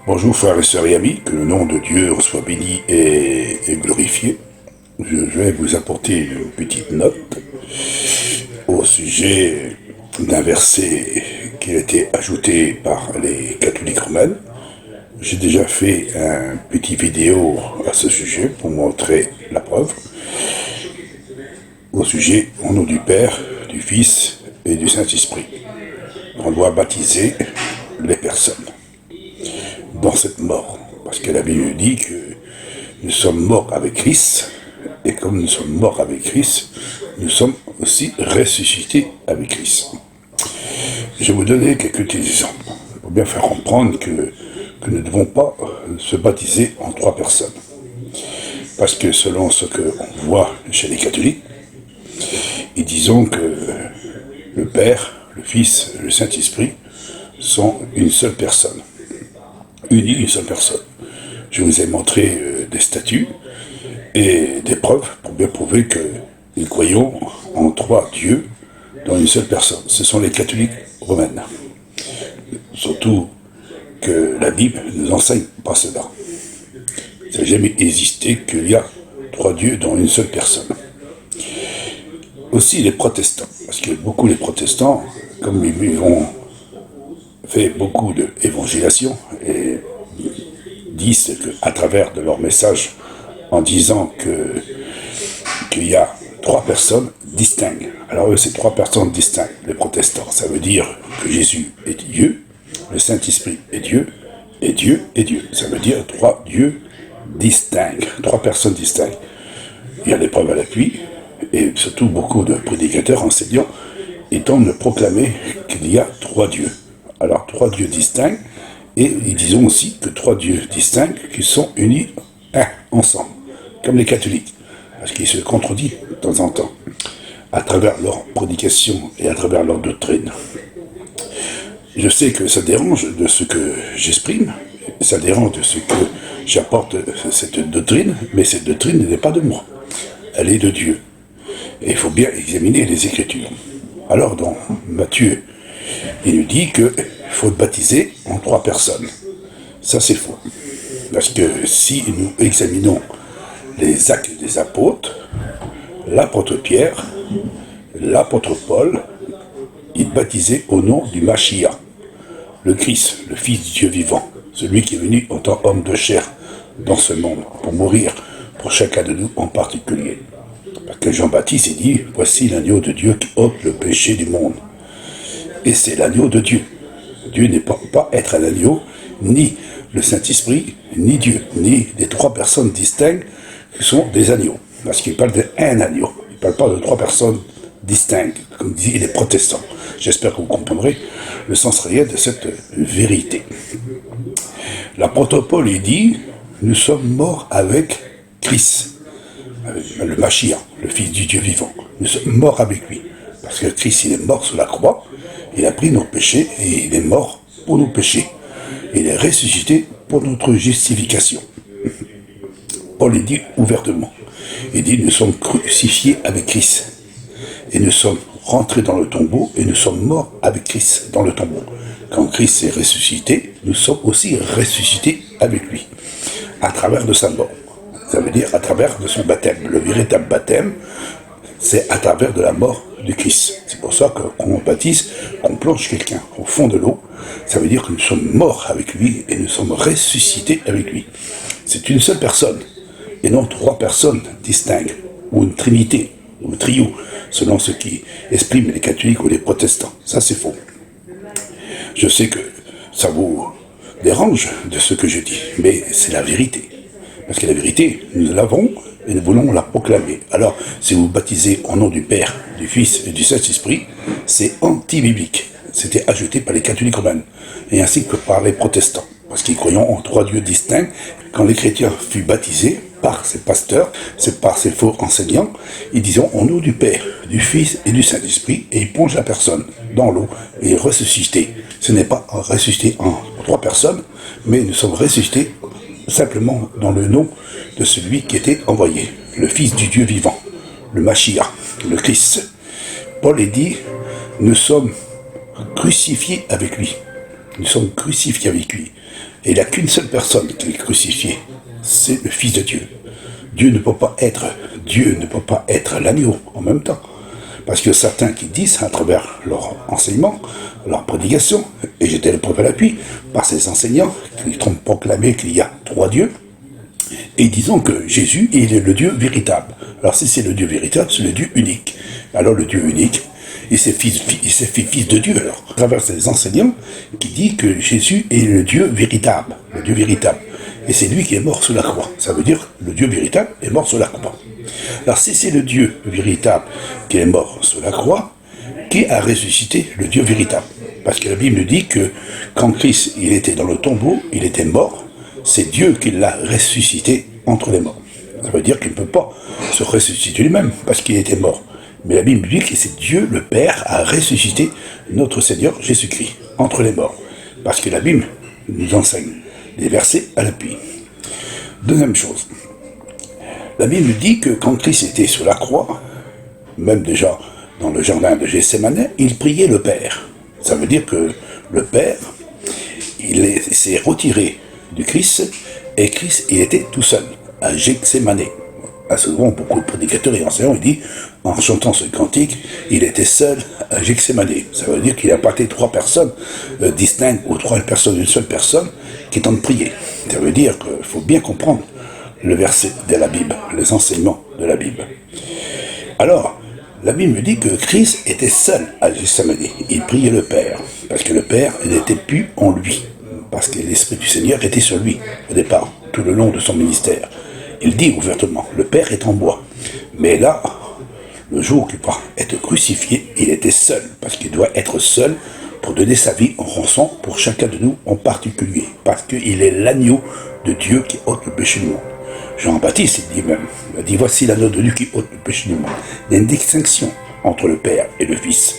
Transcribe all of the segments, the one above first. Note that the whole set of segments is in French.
Bonjour frères et sœurs et amis, que le nom de Dieu soit béni et glorifié. Je vais vous apporter une petite note au sujet d'un verset qui a été ajouté par les catholiques romains. J'ai déjà fait un petit vidéo à ce sujet pour montrer la preuve. Au sujet, au nom du Père, du Fils et du Saint-Esprit. On doit baptiser les personnes dans cette mort. Parce que la Bible dit que nous sommes morts avec Christ, et comme nous sommes morts avec Christ, nous sommes aussi ressuscités avec Christ. Je vais vous donner quelques petits exemples, pour bien faire comprendre que nous ne devons pas se baptiser en 3 personnes. Parce que selon ce qu'on voit chez les catholiques, ils disent que le Père, le Fils et le Saint-Esprit sont une seule personne. Unis, une seule personne. Je vous ai montré des statuts et des preuves pour bien prouver que nous croyons en 3 dieux dans une seule personne. Ce sont les catholiques romaines. Surtout que la Bible ne nous enseigne pas cela. Ça n'a jamais existé qu'il y a 3 dieux dans une seule personne. Aussi les protestants, parce que beaucoup les protestants, comme ils ont fait beaucoup d'évangélisation et disent qu'à travers de leur message, en disant qu'il y a 3 personnes distinctes. Alors eux, c'est 3 personnes distinctes, les protestants. Ça veut dire que Jésus est Dieu, le Saint-Esprit est Dieu, et Dieu est Dieu. Ça veut dire 3 dieux distincts, 3 personnes distinctes. Il y a des preuves à l'appui, et surtout beaucoup de prédicateurs enseignants étant de proclamer qu'il y a 3 dieux. Alors 3 dieux distincts, et ils disent aussi que 3 dieux distincts qui sont unis ensemble, comme les catholiques, parce qu'ils se contredisent de temps en temps, à travers leur prédication et à travers leur doctrine. Je sais que ça dérange de ce que j'exprime, ça dérange de ce que j'apporte cette doctrine, mais cette doctrine n'est pas de moi, elle est de Dieu. Et il faut bien examiner les Écritures. Alors dans Matthieu, il nous dit qu'il faut baptiser en 3 personnes. Ça c'est faux. Parce que si nous examinons les actes des apôtres, l'apôtre Pierre, l'apôtre Paul, ils baptisaient au nom du Mashiach, le Christ, le Fils du Dieu vivant, celui qui est venu en tant qu'homme de chair dans ce monde, pour mourir pour chacun de nous en particulier. Parce que Jean-Baptiste, il dit, voici l'agneau de Dieu qui ôte le péché du monde. Et c'est l'agneau de Dieu. Dieu n'est pas être un agneau, ni le Saint-Esprit, ni Dieu, ni les 3 personnes distinctes qui sont des agneaux. Parce qu'il parle d'un agneau. Il ne parle pas de 3 personnes distinctes, comme disent les protestants. J'espère que vous comprendrez le sens réel de cette vérité. L'apôtre Paul, il dit, nous sommes morts avec Christ, le Mashiach, le Fils du Dieu vivant. Nous sommes morts avec lui. Parce que Christ, il est mort sur la croix, il a pris nos péchés et il est mort pour nos péchés. Il est ressuscité pour notre justification. Paul dit ouvertement. Il dit, nous sommes crucifiés avec Christ. Et nous sommes rentrés dans le tombeau et nous sommes morts avec Christ dans le tombeau. Quand Christ est ressuscité, nous sommes aussi ressuscités avec lui, à travers de sa mort. Ça veut dire à travers de son baptême. Le véritable baptême, c'est à travers de la mort de Christ. C'est pour ça qu'on baptise, qu'on plonge quelqu'un au fond de l'eau. Ça veut dire que nous sommes morts avec lui et nous sommes ressuscités avec lui. C'est une seule personne, et non 3 personnes distinctes, ou une trinité, ou un trio, selon ce qui expriment les catholiques ou les protestants. Ça, c'est faux. Je sais que ça vous dérange de ce que je dis, mais c'est la vérité. Parce que la vérité, nous l'avons et nous voulons la proclamer. Alors, si vous baptisez au nom du Père, du Fils et du Saint-Esprit, c'est anti-biblique. C'était ajouté par les catholiques romains, et ainsi que par les protestants. Parce qu'ils croyaient en 3 dieux distincts. Quand les chrétiens furent baptisés par ces pasteurs, par ces faux enseignants, ils disaient au nom du Père, du Fils et du Saint-Esprit, et ils plongent la personne dans l'eau et ressuscités. Ce n'est pas ressuscité en 3 personnes, mais nous sommes ressuscités simplement dans le nom de celui qui était envoyé, le Fils du Dieu vivant, le Mashiach, le Christ. Paul est dit, nous sommes crucifiés avec lui. Nous sommes crucifiés avec lui. Et il n'y a qu'une seule personne qui est crucifiée, c'est le Fils de Dieu. Dieu ne peut pas être l'agneau en même temps. Parce que certains qui disent, à travers leur enseignement, leur prédication, et j'étais le preuve à l'appui, par ces enseignants qui ont proclamé qu'il y a 3 dieux, et disons que Jésus est le Dieu véritable. Alors si c'est le Dieu véritable, c'est le Dieu unique. Alors le Dieu unique, il s'est fait fils de Dieu, alors, à travers ces enseignants qui disent que Jésus est le Dieu véritable, le Dieu véritable. Et c'est lui qui est mort sur la croix. Ça veut dire que le Dieu véritable est mort sur la croix. Alors si c'est le Dieu véritable qui est mort sur la croix, qui a ressuscité le Dieu véritable? Parce que la Bible nous dit que quand Christ il était dans le tombeau, il était mort, c'est Dieu qui l'a ressuscité entre les morts. Ça veut dire qu'il ne peut pas se ressusciter lui-même parce qu'il était mort. Mais la Bible dit que c'est Dieu, le Père, a ressuscité notre Seigneur Jésus-Christ entre les morts. Parce que la Bible nous enseigne des versets à l'appui. Deuxième chose, la Bible dit que quand Christ était sur la croix, même déjà dans le jardin de Gethsémane, il priait le Père. Ça veut dire que le Père, il s'est retiré du Christ, et Christ, il était tout seul, à Gethsémane. Souvent, beaucoup de prédicateurs et enseignants, ils disent, en chantant ce cantique, il était seul à Gethsémane. Ça veut dire qu'il a parlé 3 personnes distinctes, ou 3 personnes d'une seule personne, qui est en train de prier. Ça veut dire qu'il faut bien comprendre le verset de la Bible, les enseignements de la Bible. Alors, la Bible me dit que Christ était seul à Gethsémane. Il priait le Père, parce que le Père n'était plus en lui, parce que l'Esprit du Seigneur était sur lui, au départ, tout le long de son ministère. Il dit ouvertement, le Père est en moi. Mais là, le jour qu'il va être crucifié, il était seul, parce qu'il doit être seul pour donner sa vie en rançon pour chacun de nous en particulier, parce qu'il est l'agneau de Dieu qui ôte le péché du monde. Jean-Baptiste, il dit, voici l'agneau de Dieu qui ôte le péché du monde. Il y a une distinction entre le Père et le Fils.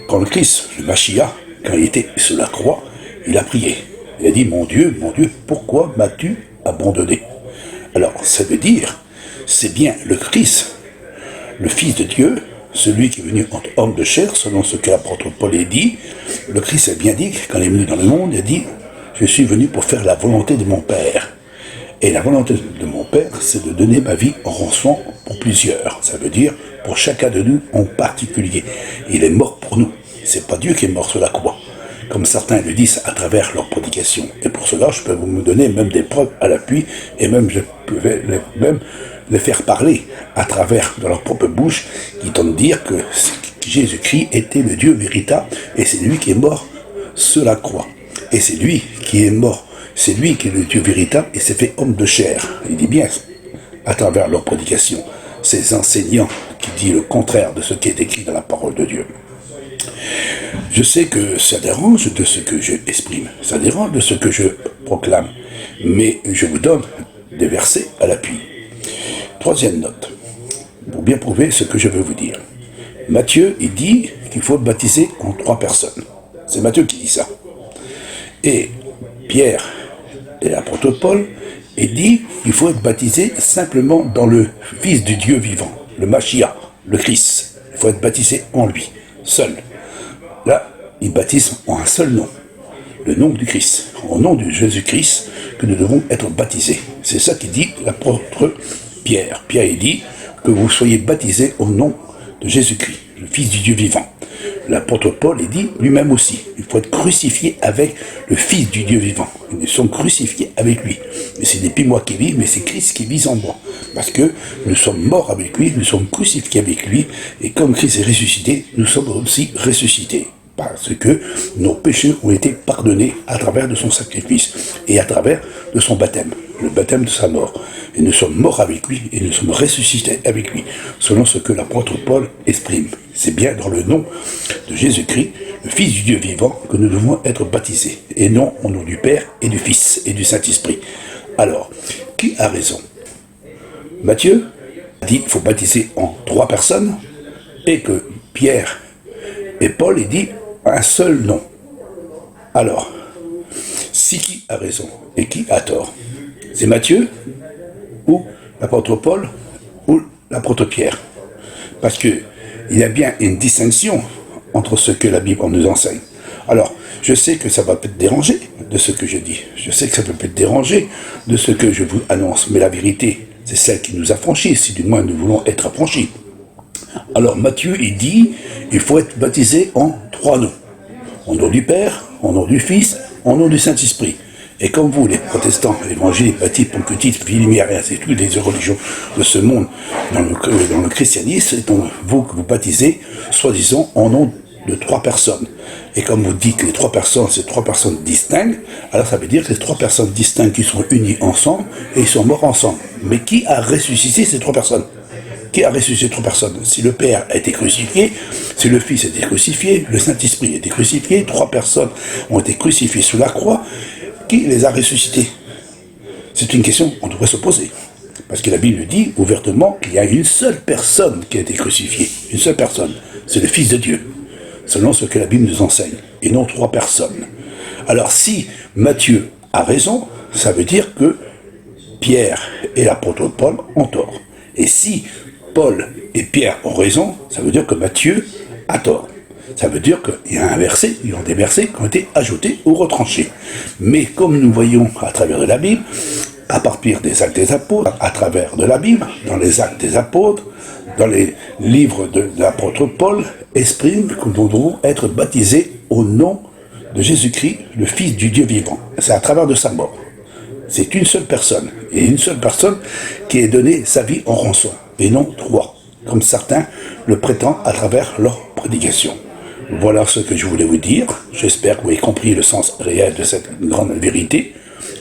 Quand le Christ, le Machia, quand il était sur la croix, il a prié. Il a dit, mon Dieu, pourquoi m'as-tu abandonné? Alors, ça veut dire, c'est bien le Christ, le Fils de Dieu, celui qui est venu en homme de chair, selon ce que l'apôtre Paul a dit. Le Christ a bien dit, quand il est venu dans le monde, il a dit, je suis venu pour faire la volonté de mon Père. Et la volonté de mon Père, c'est de donner ma vie en rançon pour plusieurs. Ça veut dire, pour chacun de nous en particulier. Il est mort pour nous. C'est pas Dieu qui est mort sur la croix, comme certains le disent à travers leur prédication. Et pour cela, je peux vous donner même des preuves à l'appui, et même je peux même les faire parler à travers de leur propre bouche, qui tentent de dire que Jésus-Christ était le Dieu véritable, et c'est lui qui est mort sur la croix. Et c'est lui qui est mort, c'est lui qui est le Dieu véritable, et s'est fait homme de chair. Il dit bien, à travers leur prédication, ces enseignants qui disent le contraire de ce qui est écrit dans la parole de Dieu. Je sais que ça dérange de ce que je exprime, ça dérange de ce que je proclame, mais je vous donne des versets à l'appui. Troisième note, pour bien prouver ce que je veux vous dire. Matthieu, il dit qu'il faut baptiser en 3 personnes. C'est Matthieu qui dit ça. Et Pierre et l'apôtre Paul, il dit qu'il faut être baptisé simplement dans le Fils du Dieu vivant, le Machia, le Christ. Il faut être baptisé en lui, seul. Là, il baptise en un seul nom, le nom du Christ, au nom de Jésus-Christ, que nous devons être baptisés. C'est ça qu'il dit l'apôtre Pierre. Pierre, il dit que vous soyez baptisés au nom de Jésus-Christ, le Fils du Dieu vivant. L'apôtre Paul, il dit lui-même aussi, il faut être crucifié avec le Fils du Dieu vivant. Nous sommes crucifiés avec lui. Mais ce n'est plus moi qui vis, mais c'est Christ qui vit en moi. Parce que nous sommes morts avec lui, nous sommes crucifiés avec lui, et comme Christ est ressuscité, nous sommes aussi ressuscités. Parce que nos péchés ont été pardonnés à travers de son sacrifice et à travers de son baptême, le baptême de sa mort. Et nous sommes morts avec lui et nous sommes ressuscités avec lui, selon ce que l'apôtre Paul exprime. C'est bien dans le nom de Jésus-Christ, le Fils du Dieu vivant, que nous devons être baptisés, et non au nom du Père et du Fils et du Saint-Esprit. Alors, qui a raison? Matthieu a dit qu'il faut baptiser en 3 personnes, et que Pierre et Paul, il dit un seul nom. Alors, si qui a raison et qui a tort? C'est Matthieu ou l'apôtre Paul ou l'apôtre Pierre? Parce que il y a bien une distinction entre ce que la Bible nous enseigne. Alors, je sais que ça va peut-être déranger de ce que je dis. Je sais que ça peut peut-être déranger de ce que je vous annonce. Mais la vérité, c'est celle qui nous affranchit, si du moins nous voulons être affranchis. Alors, Matthieu, il dit, il faut être baptisé en 3 noms. Au nom du Père, au nom du Fils, au nom du Saint-Esprit. Et comme vous, les protestants, évangéliques, baptistes, poncutites, lumière, c'est toutes les religions de ce monde, dans le christianisme, c'est vous que vous baptisez, soi-disant, en nom de 3 personnes. Et comme vous dites que les 3 personnes, c'est 3 personnes distinctes, alors ça veut dire que c'est 3 personnes distinctes qui sont unies ensemble, et ils sont morts ensemble. Mais qui a ressuscité ces 3 personnes? Qui a ressuscité 3 personnes? Si le Père a été crucifié, si le Fils a été crucifié, le Saint-Esprit a été crucifié, 3 personnes ont été crucifiées sous la croix, qui les a ressuscités? C'est une question qu'on devrait se poser. Parce que la Bible dit ouvertement qu'il y a une seule personne qui a été crucifiée. Une seule personne. C'est le Fils de Dieu. Selon ce que la Bible nous enseigne. Et non 3 personnes. Alors si Matthieu a raison, ça veut dire que Pierre et l'apôtre Paul ont tort. Et si Paul et Pierre ont raison, ça veut dire que Matthieu a tort. Ça veut dire qu'il y a un verset, il y a des versets qui ont été ajoutés ou retranchés. Mais comme nous voyons à travers de la Bible, à partir des actes des apôtres, à travers de la Bible, dans les actes des apôtres, dans les livres de l'apôtre Paul, exprime que nous devons être baptisés au nom de Jésus-Christ, le Fils du Dieu vivant. C'est à travers de sa mort. C'est une seule personne, et une seule personne qui a donné sa vie en rançon, et non 3, comme certains le prétendent à travers leur prédication. Voilà ce que je voulais vous dire. J'espère que vous avez compris le sens réel de cette grande vérité.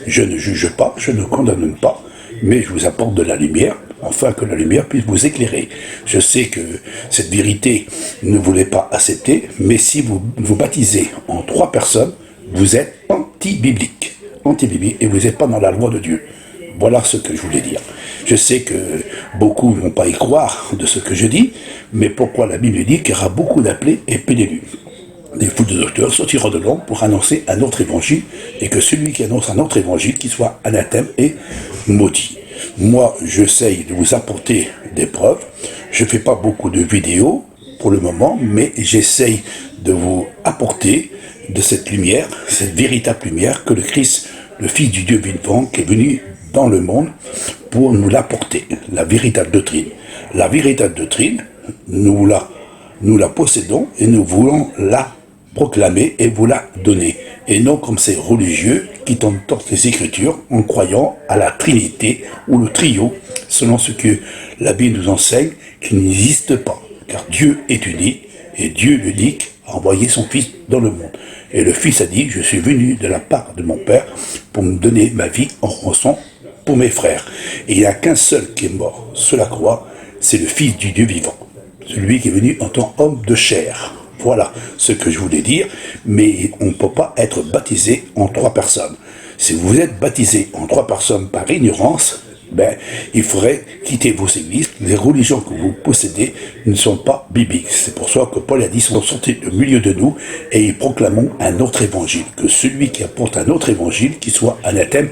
Je ne juge pas, je ne condamne pas, mais je vous apporte de la lumière, afin que la lumière puisse vous éclairer. Je sais que cette vérité ne vous l'est pas acceptée, mais si vous vous baptisez en 3 personnes, vous êtes anti-biblique, et vous n'êtes pas dans la loi de Dieu. Voilà ce que je voulais dire. Je sais que beaucoup ne vont pas y croire de ce que je dis, mais pourquoi la Bible dit qu'il y aura beaucoup d'appelés et peu d'élus? Des fous de docteurs sortiront de l'ombre pour annoncer un autre évangile, et que celui qui annonce un autre évangile, qui soit anathème et maudit. Moi, j'essaye de vous apporter des preuves. Je ne fais pas beaucoup de vidéos pour le moment, mais j'essaye de vous apporter de cette lumière, cette véritable lumière que le Christ, le Fils du Dieu vivant, qui est venu dans le monde pour nous l'apporter, la véritable doctrine. La véritable doctrine, nous la possédons et nous voulons la proclamer et vous la donner. Et non comme ces religieux qui tentent les Écritures en croyant à la Trinité ou le trio, selon ce que la Bible nous enseigne, qui n'existe pas. Car Dieu est unique et Dieu l'unique a envoyé son Fils dans le monde. Et le Fils a dit, je suis venu de la part de mon Père pour me donner ma vie en rançon pour mes frères. Et il n'y a qu'un seul qui est mort sur la croix, c'est le Fils du Dieu vivant. Celui qui est venu en tant qu'homme de chair. Voilà ce que je voulais dire, mais on ne peut pas être baptisé en 3 personnes. Si vous êtes baptisé en 3 personnes par ignorance, il faudrait quitter vos églises. Les religions que vous possédez ne sont pas bibliques. C'est pour ça que Paul a dit, sont sortis du milieu de nous et ils proclamons un autre évangile. Que celui qui apporte un autre évangile, qui soit anathème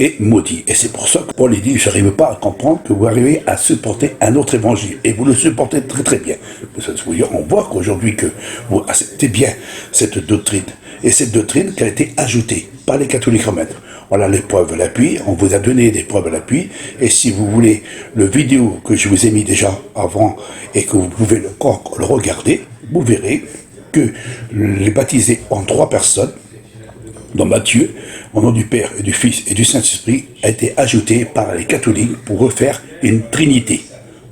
et maudit. Et c'est pour ça que Paul dit, je n'arrive pas à comprendre que vous arrivez à supporter un autre évangile. Et vous le supportez très très bien. On voit qu'aujourd'hui que vous acceptez bien cette doctrine. Et cette doctrine qui a été ajoutée par les catholiques romains. Voilà les preuves à l'appui, on vous a donné des preuves à l'appui, et si vous voulez le vidéo que je vous ai mis déjà avant, et que vous pouvez le regarder, vous verrez que les baptisés en 3 personnes, dans Matthieu, au nom du Père et du Fils et du Saint-Esprit, a été ajouté par les catholiques pour refaire une trinité.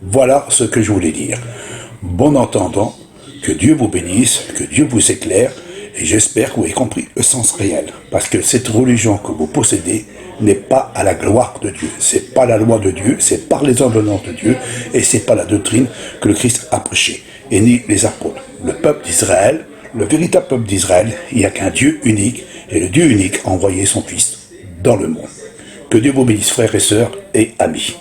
Voilà ce que je voulais dire. Bon entendant, que Dieu vous bénisse, que Dieu vous éclaire, et j'espère que vous avez compris le sens réel. Parce que cette religion que vous possédez n'est pas à la gloire de Dieu. C'est pas la loi de Dieu, c'est par les ordonnances de Dieu, et c'est pas la doctrine que le Christ a prêchée, et ni les apôtres. Le peuple d'Israël, le véritable peuple d'Israël, il n'y a qu'un Dieu unique, et le Dieu unique a envoyé son Fils dans le monde. Que Dieu vous bénisse, frères et sœurs et amis.